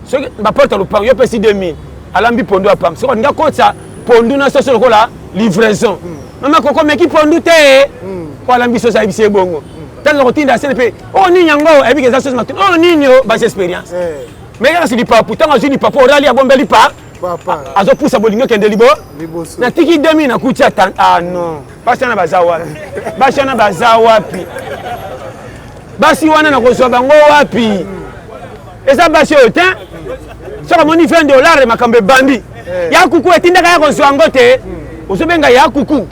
so ba porta lo par yo pesi 2000 alambi pondu apam so nga kota pondu na so lokola livraison mama koko meki pondu te ko alambi so sa ibise bongo. Tant que tu as CNP, oh ni yango, et puis que ça se matin, oh ni yo, base expérience. Mais quand c'est du papa, pourtant on dit papa, on a li abombeli pa. Papa. Azo poussa bolingo kende libo. Na tiki 2000 na kutia tan. Ah non. Basi na bazawa. Basi na bazawa pi. Basi wana na koso bango wapi. Eza basi otin. Soko moni $20 makambe bandi. Ya kuku etinda kaya koso angote. Ozobenga ya kuku.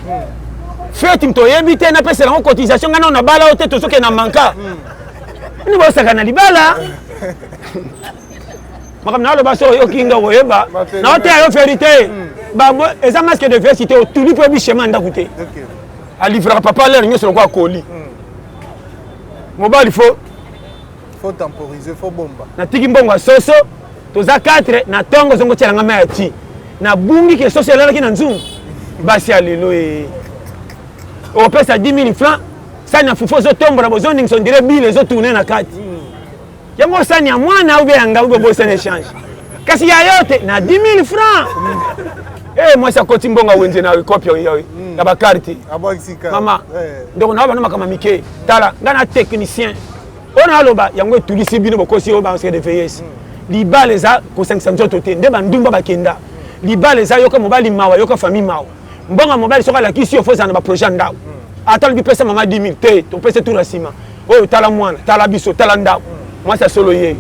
Feti mto yebi te na pesa la cotisation ngana na bala ote to soke na manka ni bosa kana libala makam na lo baso yo kinga woyeba na ote yo vérité ba eza masque de vérité o tuli po bi chemin nda kuté a livrer papa l'air nyo sur quoi colis mobile faut temporiser, faut bomba na tiki mbongo soso toza 4 na tongo zongo tela ngama ya ti na bungi ke soso la ki na nzungu basi alelo on pèse à 10 000 francs, ça n'a pas fait tomber dans besoin de dirait billes les autres tourner na carte. Yango ça ni à moi na oube anga oube bossa échange. Kasi ya yote na 10 000 francs. Moi ça continue bonga wenze na copie yo ya ba carte. Mama. Donc na ba na makama mike. Tala ngana technicien. On a loba yango tulisi bino bokosi yo ba se de VS. Liba les a ko 500 toté ndeba ndumba bakenda. Liba les a yo ko mobali mawa yo ko famille mawa. Mbonga mobile soka la kisi ofoza na ba projet ndao atali bi pesa mama 10 000 te to pesa tout la sima oyo tala mwana tala biso tala ndao moi ça solo ye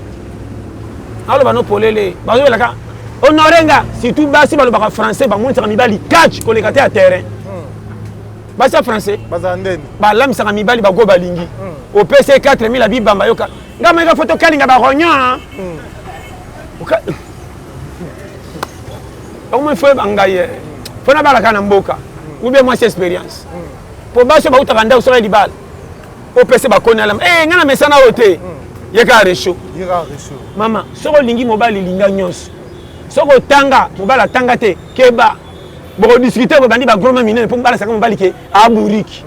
alo bano polele bazo la ka honorenga si tout basi balo ba français ba montra mibali catch ko le kate à terrain basa français baza ndeni ba lamisa mibali ba go balingi o pesa 4000 abi bamba yoka ngama ka photo kalinga ba ronyo au moins faut bangaye fona bala kana mboka ou bien moi c'est expérience pour baso ba utaka usora libala o pese ba kona lam ngana mesana ote yeka resho mama soko lingi mobali linga nyos soko tanga mobala tanga te keba boko discuter ko bandi ba gros mine pour bala saka mobali ke aburiki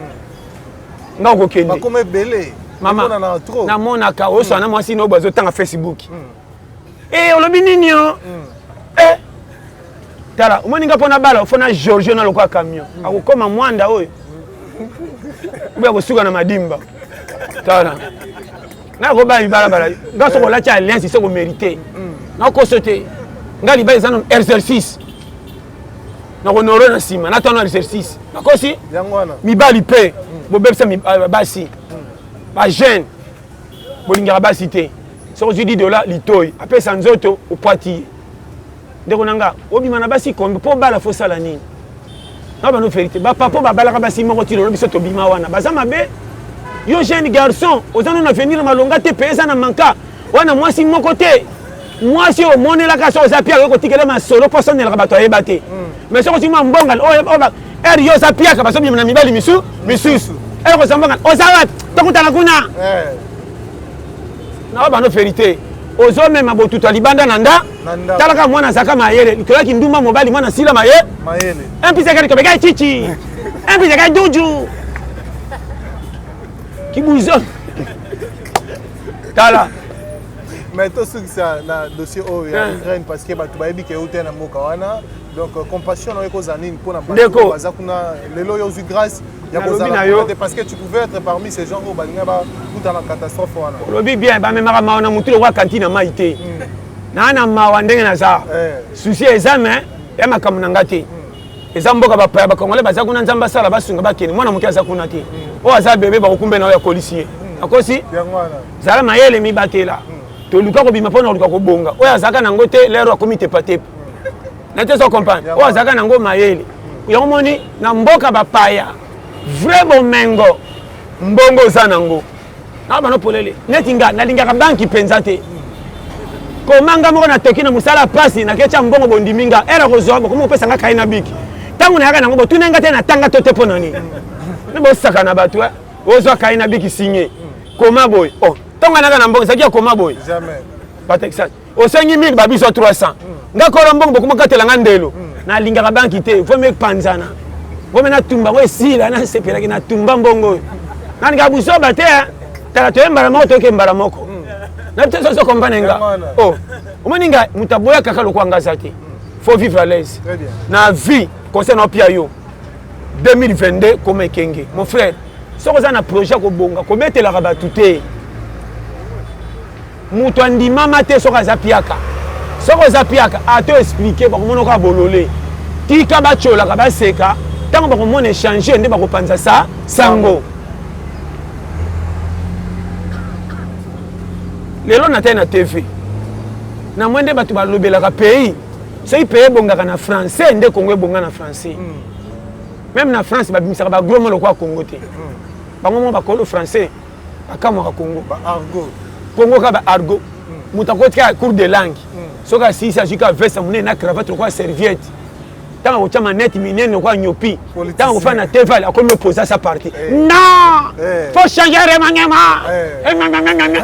ngako kende ba comme belé mama na mona ka o so na moi sino bazo tanga Facebook olobi nini yo tala umoninga pona bala fona George na lokwa camion akokoma mwanda oyo ubya kusuka na madimba tala na ko ba ibala bala ngaso ko la cha alliance se ko mériter na ko sote ngali ba izano exercice na ko noro na sima na tano exercice na ko si yangwana mibali pe bo bebsa mi basi ba jeune bolinga ba cité so je dis $, litoy apesa nzoto o poiti ndeko nanga obima na basi kombe po bala fo sala nini na ba no vérité ba papa ba bala ka basi moko tilo biso to bima wana baza mabe yo jeune garçon ozana na venir malonga te pesa na manka wana mwasi moko te mwasi o monela ka so za pia ko tikela ma solo personne la bato ayebate mais so ko tima mbonga o ba yo za pia ka baso bima na mibali misusu ko zambanga o za wat to kutana kuna na ba no vérité ozo mema botuto libanda nanda talaka mwana zaka mayele ikolaki nduma mobali mwana sila mayele mpisa kali kobeka chichi mpisa kali duju kibuzo tala mais tout ce qui ça na dossier o ya Ukraine parce que batu bayebi ke ute na mboka wana donc compassion na ko zanini pona batu baza kuna lelo yo zu grâce ya ko zala parce que tu pouvais être parmi ces gens au balinga ba kuta na catastrophe wana lobi bien ba memaka maona mutu kwa kantine maite na mawa ndenge na za souci examen ya makamu nanga te eza mboka bapaya bakongole baza kuna nzambe asala basunga bakende mwana moke aza kuna te oyo aza bebe bakokumbe na oyo akolisi ye akosi zala mayele mibatela toluka kobima mpo na koluka kobonga oyo azalaka nango te lero akomi tepatepa na te so comprendre oyo azalaka nango mayele yango moni na mboka bapaya vrai bomengo mbongo oza nango na bano polele neti nga nalingaka banki mpenza te komanga moko na toki na musala pasi na kecha mbongo bondiminga era kozwa bokomo pesa nga kai na biki tangu na yaka nango botuna nga te na tanga to te pona ni ne bo saka na batu ozwa kai na biki signé koma boy oh tonga na mbongo sakia koma boy jamais pas Texas o 5000 babiso 300 nga kola mbongo bokomo katela nga ndelo na lingaka banki te faut me panzana faut me na tumba we sila na sepela na tumba mbongo nani ga buso bate tala to embara moko to ke embara moko na peut-être ça comprendre nga oh omoninga mutaboya kaka lokwa ngaza te faut vivre à l'aise na vie concernant pia yo 2022 comme ekenge mon frère soko za na projet ko bonga ko betela ka batute muto andima mate soko za piaka soko za piaka a te expliquer ba komono ka bolole tika ba chola ka ba seka tango ba komona échanger nde ba ko panza sa sango lelo na te na TV na mwende batu balobelaka pays soki pays bongaka na français nde Congo bonga na français même na France babimisaka ba gros molo kwa Congo te bango mo bakolo français bakamwaka Congo ba argot Congo ka ba argot mutakotika cours de langue soka si s'agit ka veste munene na cravate kwa serviette tanga kotia manette minene kwa nyopi tanga kofana na TV akomi poser sa partie non faut changer remanyama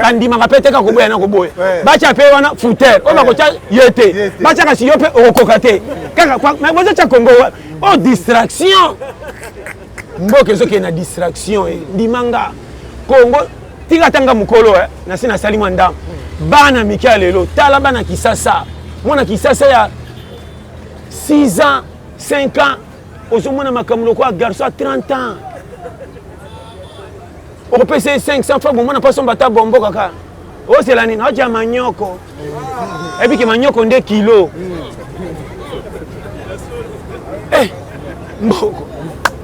andima kapete ka koboya na koboya bacha pe wana footer o bakotia yete bacha ka siyo pe okokate kaka kwa mais boza cha Congo oh distraction mboke zoke na distraction ndimanga Congo tika tanga mukolo na sina salima ndam bana mikia lelo tala bana kisasa mwana kisasa ya 6 ans, 5 ans, aujourd'hui, on a un garçon à 30 ans. On peut payer 500 francs, on n'a pas son bata bombo kaka. Oh, c'est l'année, on a un manioko. Et puis, manioko, on a 2 kilos. Eh,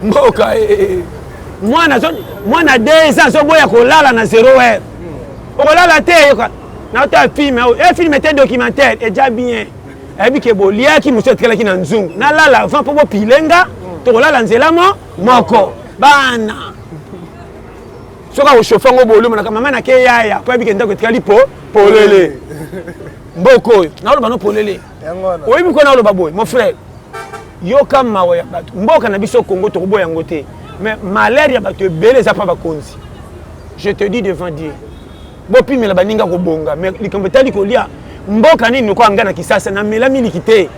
mboka, moi, na 2 ans, je suis là, na 0 heure. On a la terre, on a un film, un film est un documentaire, et déjà bien. Ebi ke bolia ki muso tkela ki na nzungu na lala avant po pilenga to lala nzela moko bana soka o chauffeur ngo bolu na mama na ke yaya po ebi ke ndako tkali po polele mboko na lo bano polele o ebi ko na lo baboy mon frère yo kama wa batu mboka na biso Congo to boya ngote mais malaria batu ebele za pa bakonzi je te dis devant Dieu bopi mela baninga ko bonga mais likombetali ko lia mboka nini kwa ngana kisasa na mela miliki te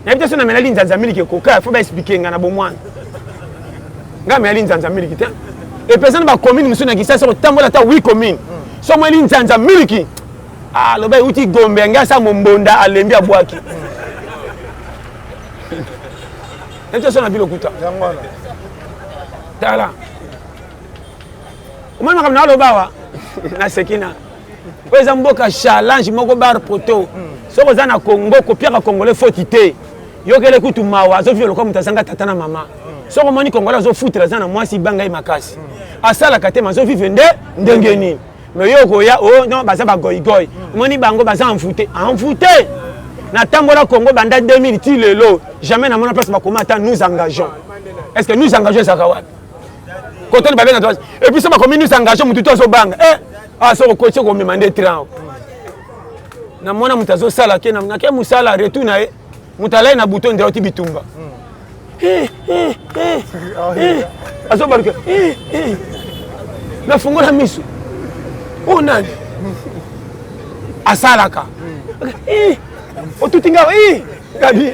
na bitaso na mela linzanza miliki koka faut ba expliquer ngana bomwana nga mela linzanza miliki te et personne ba commune musu na kisasa ko tambola ta 8 commune so mo linzanza miliki ah lo ba uti gombe nga sa mombonda alembi abwaki bitaso na bilokuta tala umama kama nalo bawa na sekina oza mboka challenge moko bar poto soko za na Congo kopiaka congolais foti te yokele kutu mawa azofi lokwa mutazanga tata na mama soko moni congolais azofutra za na mwasi banga makasi asala kate mazo vivre ndenge nini mais yoko ya oh non baza ba goigoy moni bango baza envoûté na tambola Congo banda 2000 ti lelo jamais na mona place ba komata nous engageons est-ce que nous engageons ça kawa côté ba benga et puis ça ba comme nous engageons mutu to so banga ah so ko tse ko me mande tran na mona mutazo sala ke na ke musala retour na mutalai na bouton de oti bitumba aso barke na fungola misu o nani asalaka o tutinga gabi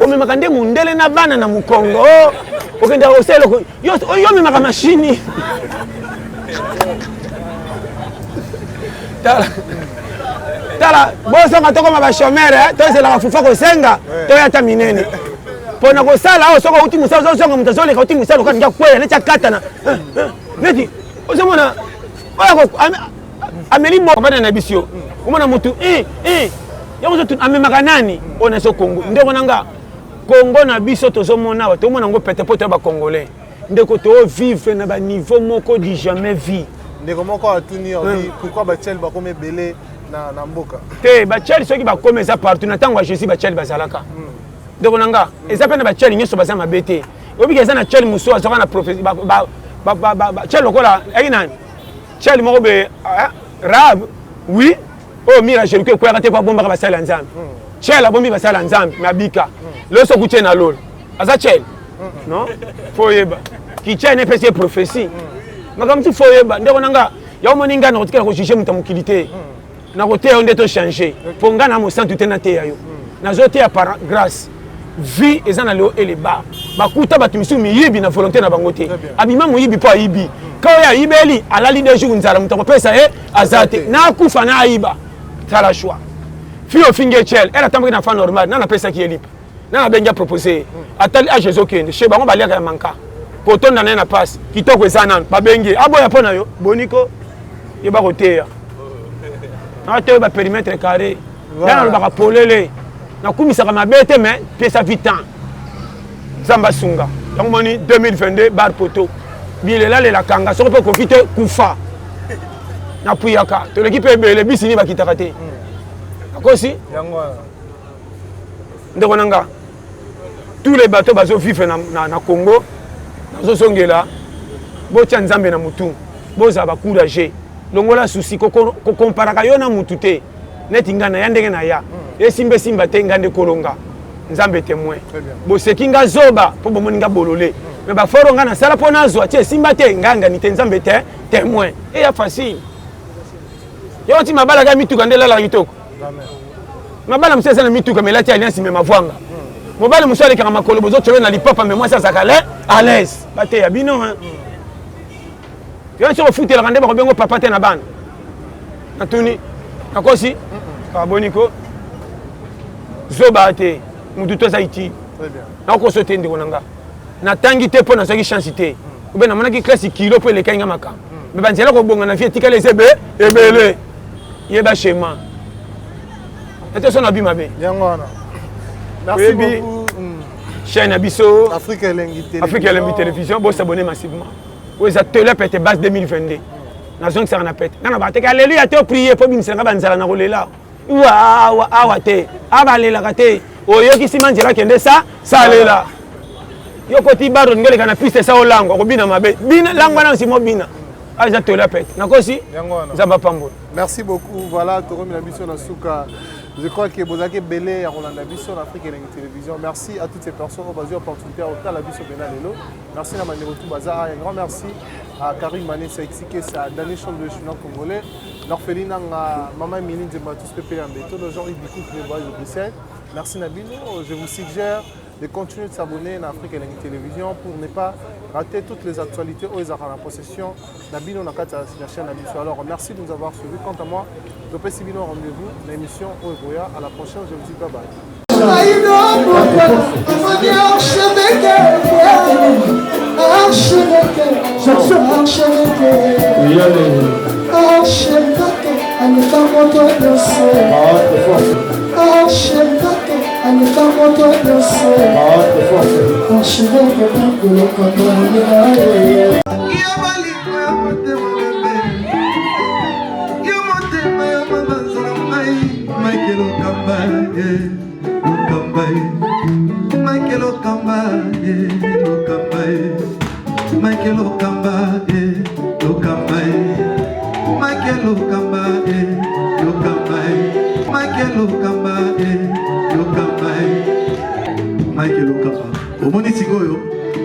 o me makande mundele na bana na mukongo o kenda o selo yo me maka machine tala boso matoko ma ba chômeur to c'est la fufa ko senga to ya ta minene pona ko sala o soko uti musalo songa mutazole ka uti musalo ka kwela ne chakata na neti o semona o ko ameli mo bana na bisio umona mutu yo mutu amemaka nani ona so Congo ndeko nanga Congo na biso tozomona wa tomona ngo pete poto ba congolais ndeko to vivre na ba niveau moko di jamais vu ndeko moko atuni obi pourquoi ba Chel ba comme belé na mboka te ba Chel soki ba comme ça partout na tango je suis ba Chel bazalaka ndeko nanga ezapa na ba Chel nyoso baza mabete obi keza na Chel muso azoka na prophétie ba Chel lokola aina Chel moko be rab oui oh mira je ko kwera te kwa bomba ba sala nzambe Chel abombi ba sala nzambe mabika loso kuche na lolo aza Chel non foyeba ki Chel ne pese prophétie makamti foyeba ndeko nanga ya moninga na kotika ko juger muta mukilité na kote onde to changer ponga na mo santu te na te yayo na zote ya par grâce vie ezana leo et les bas bakuta batumisu miyibi na volonté na bangote abima moyibi po ayibi kao ya ibeli alali de jour nzala muta pesa azate na kufa na ayiba tala choix fio finge Chel elle attend na fa normal na pesa ki elipe na benga proposer atali a Jésus kende chez bango baliaka ya manka potonda na passe kitoko ezana ba bengi aboya pona yo boniko yeba koteya na te ba périmètre carré na ba polele na kumisa kama bete mais pesa vitan zamba sunga donc moni 2022 bar poto bile la la kanga so ko kite kufa na puyaka to l'équipe ebele bisini bakitaka te akosi yango ndeko nanga tous les bateaux bazo vivre na Congo nazo songela bo tia nzambe na mutu boza ba courager longola souci ko comparaka yo na mutu te neti ngana ya ndenge na ya esimbe simba te ngande kolonga nzambe témoin bo sekinga zoba po bomoninga bolole mais ba foro ngana sala po nazo tie simba te nganga ni te nzambe te témoin et ya facile yo ti mabala ga mituka ndela la kitoko amen mabala msesa na mituka melati alliance me mavwanga mobali musale kama makolo bozo tshwe na lipapa mais moi ça zakale à l'aise bate ya bino hein yo so foot la ngande ba bengo papa te na bana natuni nakosi ka boniko zoba te mutu to zaiti très bien na ko sote ndiko nanga na tangi te po na soki chance te ube na monaki classe kilo po le kanga makam mais banzela ko bonga na vie tika les ebe ebele yeba schéma et ça na bima be yango wana merci beaucoup chaîne abiso Afrique Elengi télévision bo s'abonner massivement aux ateliers pète base 2022 na zone ça na pète na ba te alléluia te prier po binisa nga banzala na kolela wa awate abalela kate oyoki simanjela kende sa salela yoko ti baro ngele kana piste sa olango ko bina mabe bina langwa na simo bina aja atelier pète nakosi zamba pambo. Merci beaucoup. Voilà, Toromi Nabiso Nasuka. Je crois que Bozake Belé, Roland Nabiso, Afrique et Télévision. Merci à toutes ces personnes qui ont eu l'opportunité à la Nabiso Benalelo. Merci à Manérotou Bazar. Un grand merci à Karim Mané Saïksike, à Daniel Chom de Chinois Congolais, l'orpheline Maman Mini de Matus Pépé Ambeto, le genre Ibikou qui les voit de Bruxelles. Merci Nabino. Je vous suggère de continuer de s'abonner à Afrique et Télévision pour ne pas rater toutes les actualités où ils ont en possession. Nabino Nakata, la chaîne Nabiso. Alors merci de nous avoir suivis. Quant à moi, je peux suivre nos rendez-vous, l'émission Oegoya. À la prochaine, je vous dis bye bye.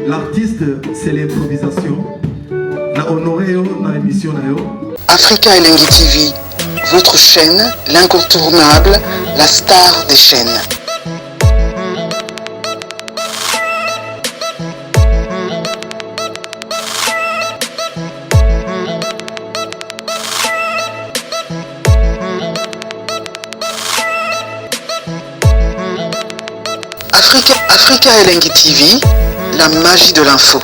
L'artiste, c'est l'improvisation. La honoré dans l'émission. Africa Elengi TV, votre chaîne, l'incontournable, la star des chaînes. Africa Elengi TV, la magie de l'info.